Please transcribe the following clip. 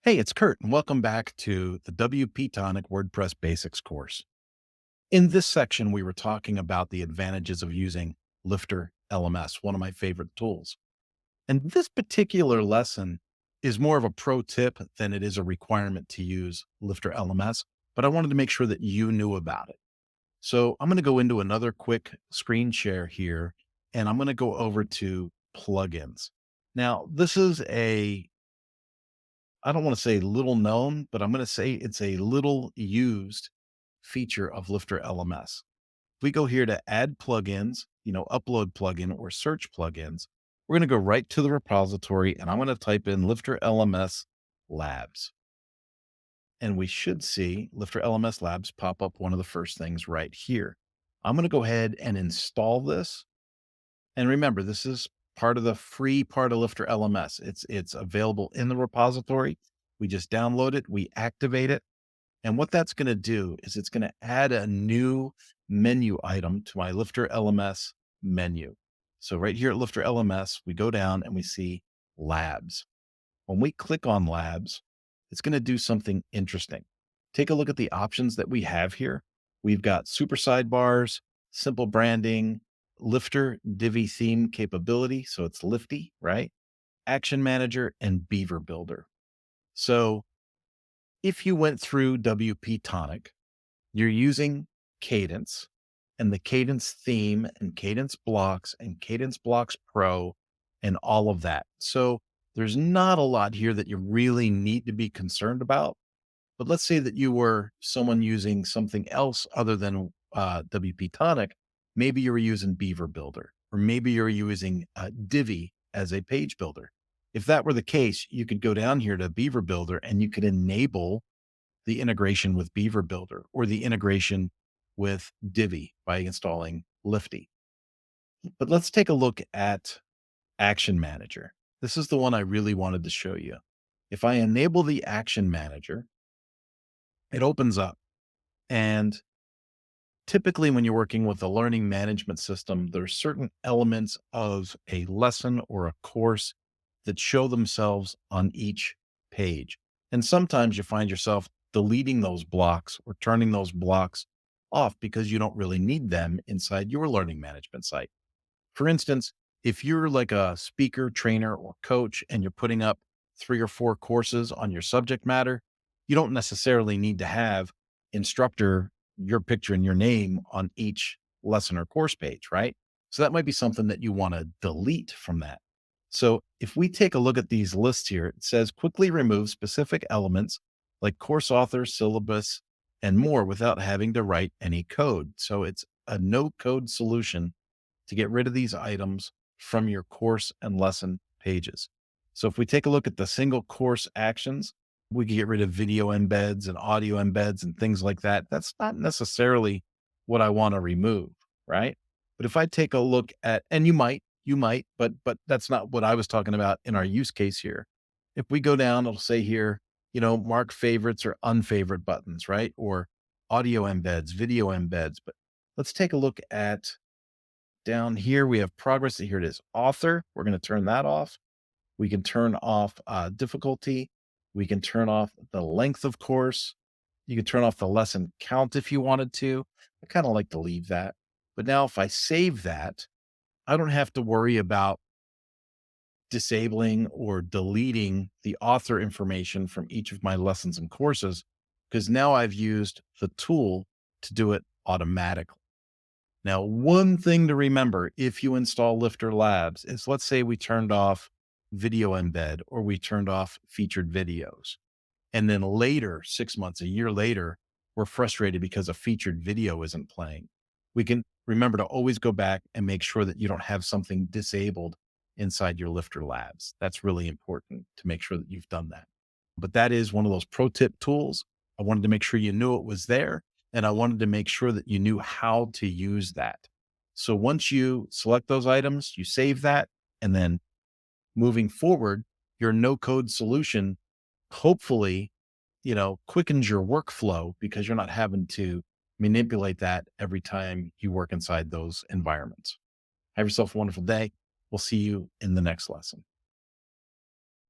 Hey, it's Kurt, and welcome back to the WP Tonic WordPress Basics course. In this section, we were talking about the advantages of using Lifter LMS, one of my favorite tools. And this particular lesson is more of a pro tip than it is a requirement to use Lifter LMS, but I wanted to make sure that you knew about it. So I'm going to go into another quick screen share here, and I'm going to go over to plugins. Now, this is I don't want to say little known, but I'm going to say it's a little used feature of Lifter LMS. If we go here to add plugins, upload plugin or search plugins, we're going to go right to the repository and I'm going to type in Lifter LMS Labs. And we should see Lifter LMS Labs pop up one of the first things right here. I'm going to go ahead and install this. And remember, this is part of the free part of Lifter LMS. It's available in the repository. We just download it, we activate it. And what that's going to do is it's going to add a new menu item to my Lifter LMS menu. So right here at Lifter LMS, we go down and we see Labs. When we click on Labs, it's going to do something interesting. Take a look at the options that we have here. We've got super sidebars, simple branding, Lifter Divi theme capability. So it's Lifty, right? Action Manager and Beaver Builder. So if you went through WP Tonic, you're using Cadence and the Cadence theme and Cadence blocks and Cadence blocks Pro and all of that. So there's not a lot here that you really need to be concerned about. But let's say that you were someone using something else other than WP Tonic. Maybe you were using Beaver Builder, or maybe you're using Divi as a page builder. If that were the case, you could go down here to Beaver Builder and you could enable the integration with Beaver Builder or the integration with Divi by installing Lifty. But let's take a look at Action Manager. This is the one I really wanted to show you. If I enable the Action Manager, it opens up. And typically, when you're working with a learning management system, there's certain elements of a lesson or a course that show themselves on each page. And sometimes you find yourself deleting those blocks or turning those blocks off because you don't really need them inside your learning management site. For instance, if you're like a speaker, trainer, or coach, and you're putting up 3 or 4 courses on your subject matter, you don't necessarily need to have instructor, your picture and your name on each lesson or course page, right? So that might be something that you want to delete from that. So if we take a look at these lists here, it says quickly remove specific elements like course author, syllabus, and more without having to write any code. So it's a no code solution to get rid of these items from your course and lesson pages. So if we take a look at the single course actions, we can get rid of video embeds and audio embeds and things like that. That's not necessarily what I want to remove, right? But if I take a look at, and you might, but that's not what I was talking about in our use case here. If we go down, it'll say here, mark favorites or unfavorite buttons, right? Or audio embeds, video embeds. But let's take a look at down here. We have progress. Here it is, author. We're going to turn that off. We can turn off difficulty. We can turn off the length of course. You can turn off the lesson count if you wanted to. I kind of like to leave that. But now if I save that, I don't have to worry about disabling or deleting the author information from each of my lessons and courses because now I've used the tool to do it automatically. Now, one thing to remember if you install Lifter Labs is, let's say we turned off video embed or we turned off featured videos. And then later, 6 months, a year later, we're frustrated because a featured video isn't playing. We can remember to always go back and make sure that you don't have something disabled inside your Lifter Labs. That's really important to make sure that you've done that. But that is one of those pro tip tools. I wanted to make sure you knew it was there. And I wanted to make sure that you knew how to use that. So once you select those items, you save that. And then moving forward, your no code solution hopefully, quickens your workflow because you're not having to manipulate that every time you work inside those environments. Have yourself a wonderful day. We'll see you in the next lesson.